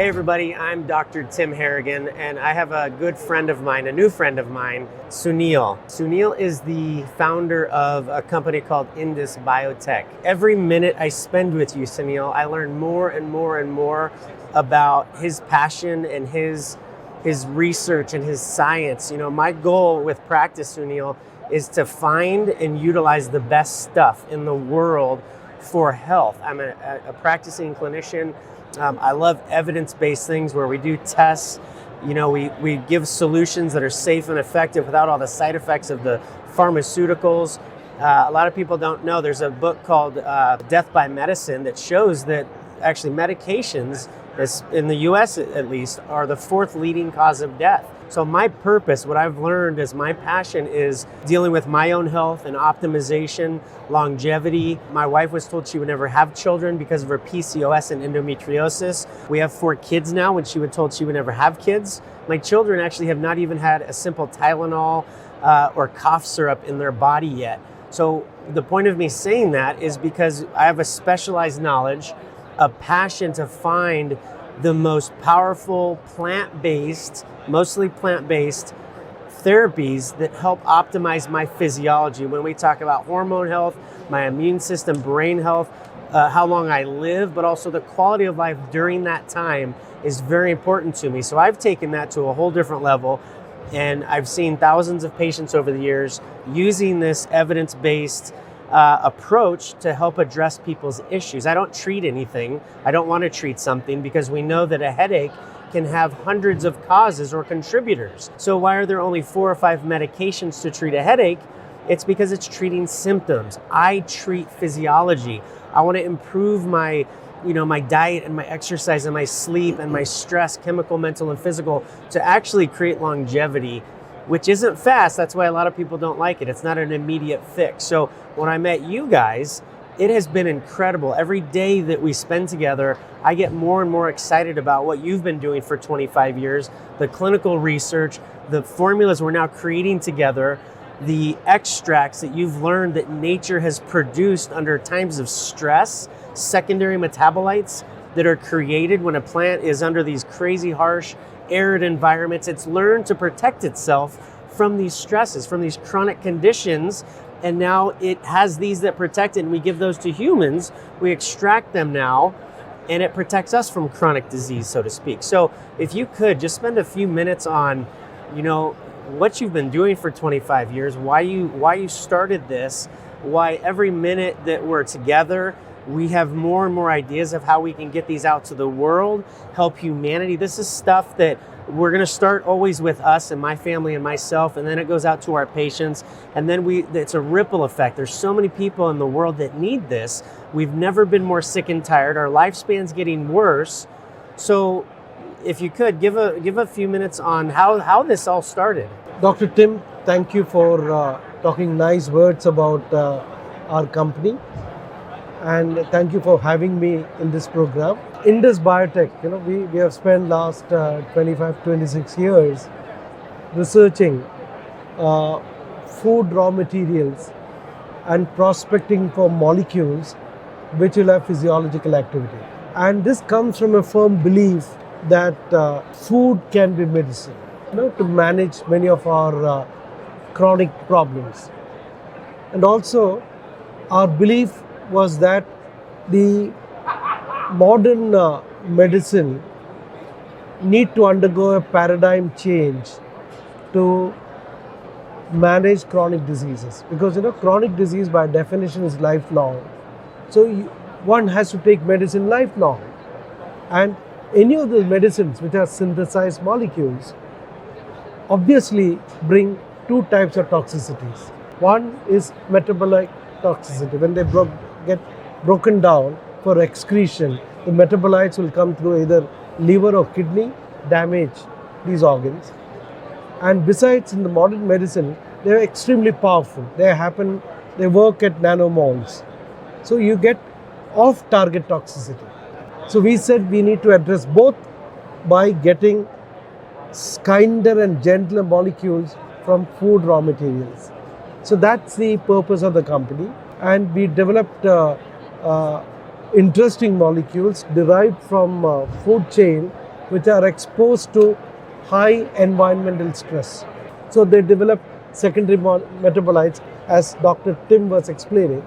Hey everybody, I'm Dr. Tim Harrigan, and I have a good friend of mine, a new friend of mine, Sunil. Sunil is the founder of a company called Indus Biotech. Every minute I spend with you, Sunil, I learn more and more and more about his passion and his research and his science. You know, my goal with practice, Sunil, is to find and utilize the best stuff in the world for health. I'm a practicing clinician. I love evidence-based things where we do tests. You know, we give solutions that are safe and effective without all the side effects of the pharmaceuticals. A lot of people don't know there's a book called Death by Medicine that shows that actually medications, in the US at least, are the fourth leading cause of death. So my purpose, what I've learned is my passion is dealing with my own health and optimization, longevity. My wife was told she would never have children because of her PCOS and endometriosis. We have 4 kids now when she was told she would never have kids. My children actually have not even had a simple Tylenol or cough syrup in their body yet. So the point of me saying that is because I have a specialized knowledge, a passion to find the most powerful plant-based, mostly plant-based therapies that help optimize my physiology. When we talk about hormone health, my immune system, brain health, how long I live, but also the quality of life during that time is very important to me. So I've taken that to a whole different level, and I've seen thousands of patients over the years using this evidence-based approach to help address people's issues. I don't treat anything. I don't want to treat something because we know that a headache can have hundreds of causes or contributors. So why are there only 4 or 5 medications to treat a headache? It's because it's treating symptoms. I treat physiology. I want to improve my diet and my exercise and my sleep and my stress, chemical, mental, and physical, to actually create longevity, which isn't fast. That's why a lot of people don't like it. It's not an immediate fix. So when I met you guys, it has been incredible. Every day that we spend together, I get more and more excited about what you've been doing for 25 years, the clinical research, the formulas we're now creating together, the extracts that you've learned that nature has produced under times of stress, secondary metabolites that are created when a plant is under these crazy, harsh, arid environments. It's learned to protect itself from these stresses, from these chronic conditions, and now it has these that protect it, and we give those to humans. We extract them now, and it protects us from chronic disease, so to speak. So if you could just spend a few minutes on, what you've been doing for 25 years, why you started this, why every minute that we're together, we have more and more ideas of how we can get these out to the world, help humanity. This is stuff that we're going to start always with us and my family and myself, and then it goes out to our patients, and then it's a ripple effect. There's so many people in the world that need this. We've never been more sick and tired. Our lifespan's getting worse. So if you could give a few minutes on how this all started. Dr. Tim, thank you for talking nice words about our company. And thank you for having me in this program. Indus Biotech, we have spent last 25-26 years researching food raw materials and prospecting for molecules which will have physiological activity. And this comes from a firm belief that food can be medicine, to manage many of our chronic problems. And also, our belief was that the modern medicine need to undergo a paradigm change to manage chronic diseases, because chronic disease by definition is lifelong. So one has to take medicine lifelong, and any of the medicines which are synthesized molecules obviously bring 2 types of toxicities. One is metabolic toxicity. When they get broken down for excretion, the metabolites will come through either liver or kidney, damage these organs. And besides, in the modern medicine, they are extremely powerful. They work at nanomoles. So you get off-target toxicity. So we said we need to address both by getting kinder and gentler molecules from food raw materials. So that's the purpose of the company. And we developed interesting molecules derived from food chain which are exposed to high environmental stress. So they develop secondary metabolites, as Dr. Tim was explaining,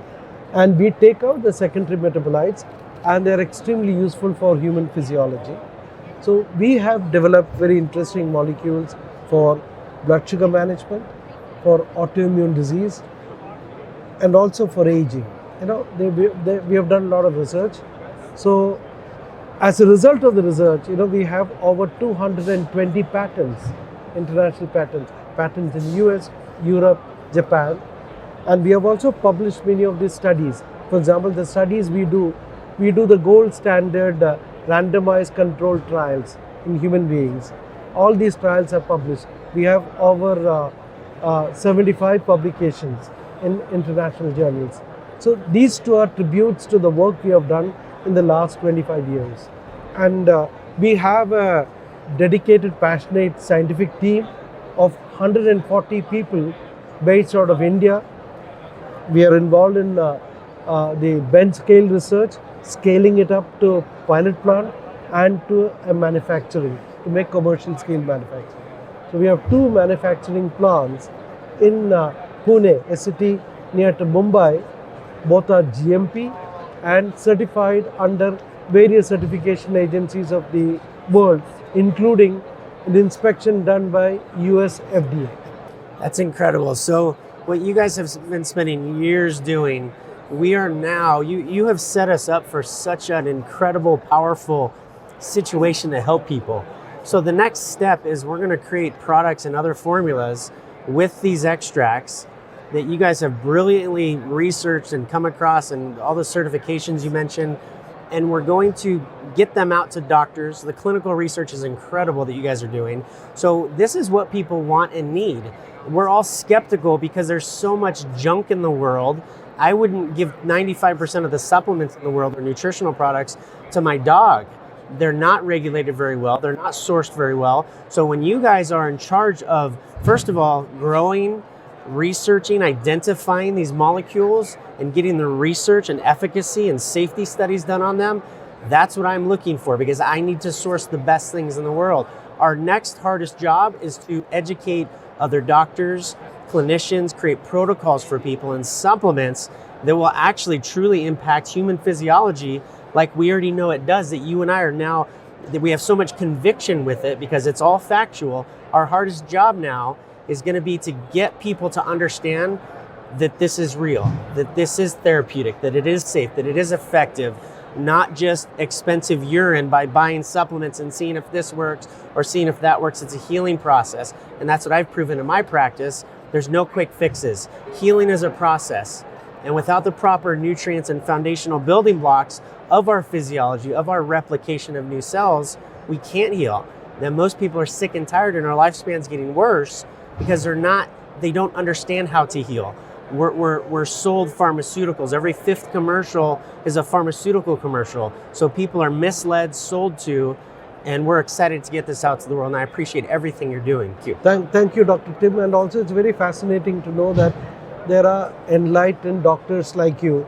and we take out the secondary metabolites, and they're extremely useful for human physiology. So we have developed very interesting molecules for blood sugar management, for autoimmune disease, and also for aging. We have done a lot of research. So as a result of the research, we have over 220 patents, international patents in US, Europe, Japan, and we have also published many of these studies. For example, the studies we do the gold standard randomized controlled trials in human beings. All these trials are published. We have over 75 publications in international journals. So these two are tributes to the work we have done in the last 25 years. And we have a dedicated, passionate scientific team of 140 people based out of India. We are involved in the bench scale research, scaling it up to pilot plant and to a manufacturing, to make commercial scale manufacturing. So we have 2 manufacturing plants in Pune, a city near to Mumbai. Both are GMP and certified under various certification agencies of the world, including the inspection done by US FDA. That's incredible. So what you guys have been spending years doing, we are now, you have set us up for such an incredible, powerful situation to help people. So the next step is we're going to create products and other formulas with these extracts that you guys have brilliantly researched and come across, and all the certifications you mentioned, and we're going to get them out to doctors. The clinical research is incredible that you guys are doing. So this is what people want and need. We're all skeptical because there's so much junk in the world. I wouldn't give 95% of the supplements in the world or nutritional products to my dog. They're not regulated very well. They're not sourced very well. So when you guys are in charge of, first of all, growing, researching, identifying these molecules and getting the research and efficacy and safety studies done on them, that's what I'm looking for, because I need to source the best things in the world. Our next hardest job is to educate other doctors, clinicians, create protocols for people and supplements that will actually truly impact human physiology like we already know it does, that you and I are now, that we have so much conviction with it because it's all factual. Our hardest job now is going to be to get people to understand that this is real, that this is therapeutic, that it is safe, that it is effective, not just expensive urine by buying supplements and seeing if this works or seeing if that works. It's a healing process. And that's what I've proven in my practice. There's no quick fixes. Healing is a process. And without the proper nutrients and foundational building blocks of our physiology, of our replication of new cells, we can't heal. Then most people are sick and tired and our lifespan's getting worse because they don't understand how to heal. We're sold pharmaceuticals. Every 5th commercial is a pharmaceutical commercial. So people are misled, sold to, and we're excited to get this out to the world. And I appreciate everything you're doing. Thank you. Thank you, Dr. Tim. And also it's very fascinating to know that there are enlightened doctors like you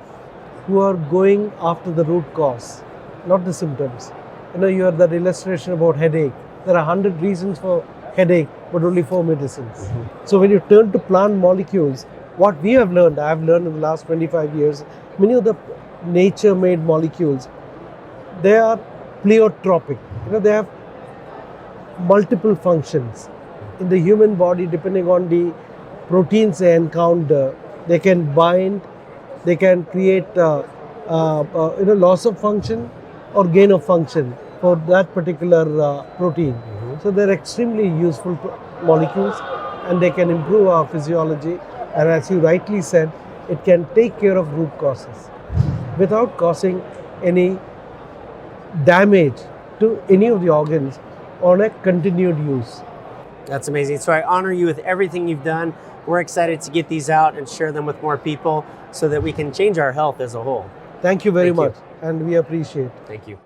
who are going after the root cause, not the symptoms. You had that illustration about headache. There are 100 reasons for headache, but only 4 medicines. Mm-hmm. So when you turn to plant molecules, what we have learned, I have learned in the last 25 years, many of the nature-made molecules, they are pleiotropic. They have multiple functions. In the human body, depending on the proteins they encounter, they can bind, they can create loss of function or gain of function for that particular protein. Mm-hmm. So they're extremely useful molecules, and they can improve our physiology. And as you rightly said, it can take care of root causes without causing any damage to any of the organs on a continued use. That's amazing. So I honor you with everything you've done. We're excited to get these out and share them with more people so that we can change our health as a whole. Thank you very much, and we appreciate. Thank you.